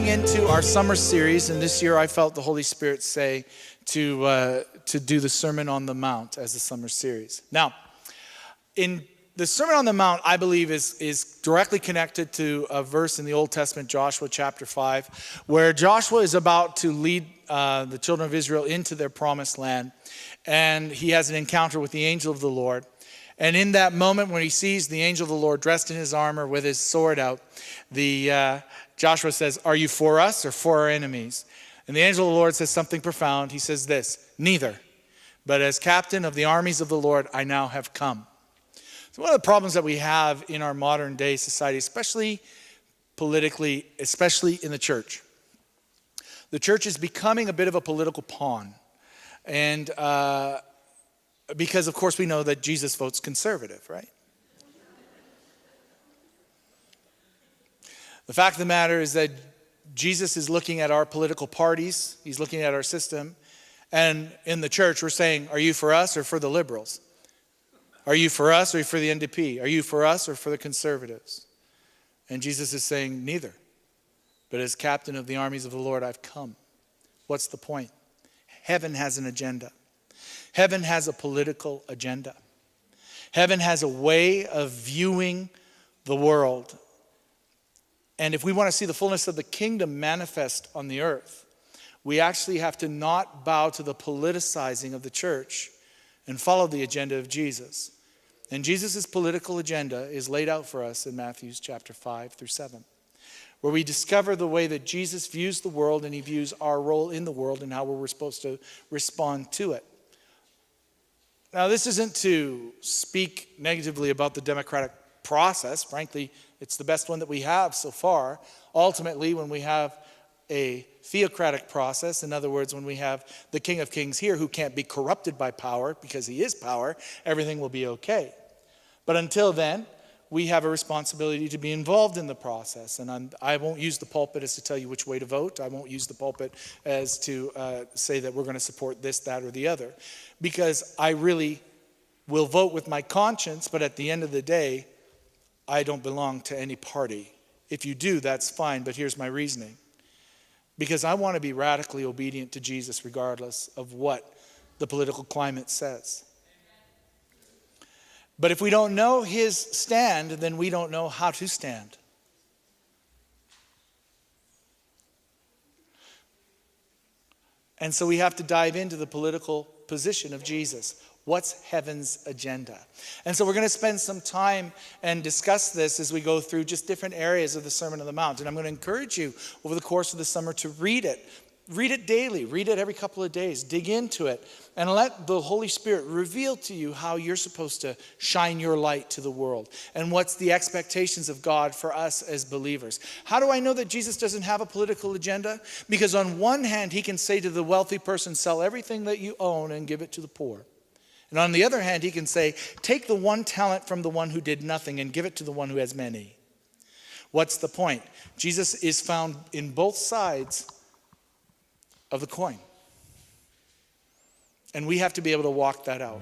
into our summer series, and this year I felt the Holy Spirit say to do the Sermon on the Mount as the summer series. Now, in the Sermon on the Mount, I believe, is directly connected to a verse in the Old Testament, Joshua chapter 5, where Joshua is about to lead the children of Israel into their promised land, and he has an encounter with the angel of the Lord. And in that moment when he sees the angel of the Lord dressed in his armor with his sword out, Joshua says, "Are you for us or for our enemies?" And the angel of the Lord says something profound. He says this, "Neither, but as captain of the armies of the Lord, I now have come." So one of the problems that we have in our modern day society, especially politically, especially in the church is becoming a bit of a political pawn. And because, of course, we know that Jesus votes conservative, right? The fact of the matter is that Jesus is looking at our political parties. He's looking at our system. And in the church, we're saying, are you for us or for the liberals? Are you for us or for the NDP? Are you for us or for the conservatives? And Jesus is saying, neither. But as captain of the armies of the Lord, I've come. What's the point? Heaven has an agenda. Heaven has a political agenda. Heaven has a way of viewing the world. And if we want to see the fullness of the kingdom manifest on the earth, we actually have to not bow to the politicizing of the church and follow the agenda of Jesus. And Jesus' political agenda is laid out for us in Matthew chapter 5 through 7, where we discover the way that Jesus views the world and he views our role in the world and how we're supposed to respond to it. Now, this isn't to speak negatively about the democratic process. Frankly, it's the best one that we have so far. Ultimately, when we have a theocratic process, in other words, when we have the King of Kings here who can't be corrupted by power because he is power, everything will be okay. But until then, we have a responsibility to be involved in the process. And I won't use the pulpit as to tell you which way to vote. I won't use the pulpit as to say that we're going to support this, that, or the other. Because I really will vote with my conscience, but at the end of the day, I don't belong to any party. If you do, that's fine, but here's my reasoning. Because I want to be radically obedient to Jesus regardless of what the political climate says. But if we don't know his stand, then we don't know how to stand. And so we have to dive into the political position of Jesus. What's heaven's agenda? And so we're going to spend some time and discuss this as we go through just different areas of the Sermon on the Mount. And I'm going to encourage you over the course of the summer to read it. Read it daily. Read it every couple of days. Dig into it. And let the Holy Spirit reveal to you how you're supposed to shine your light to the world. And what's the expectations of God for us as believers. How do I know that Jesus doesn't have a political agenda? Because on one hand, he can say to the wealthy person, sell everything that you own and give it to the poor. And on the other hand, he can say, take the one talent from the one who did nothing and give it to the one who has many. What's the point? Jesus is found in both sides of the coin. And we have to be able to walk that out.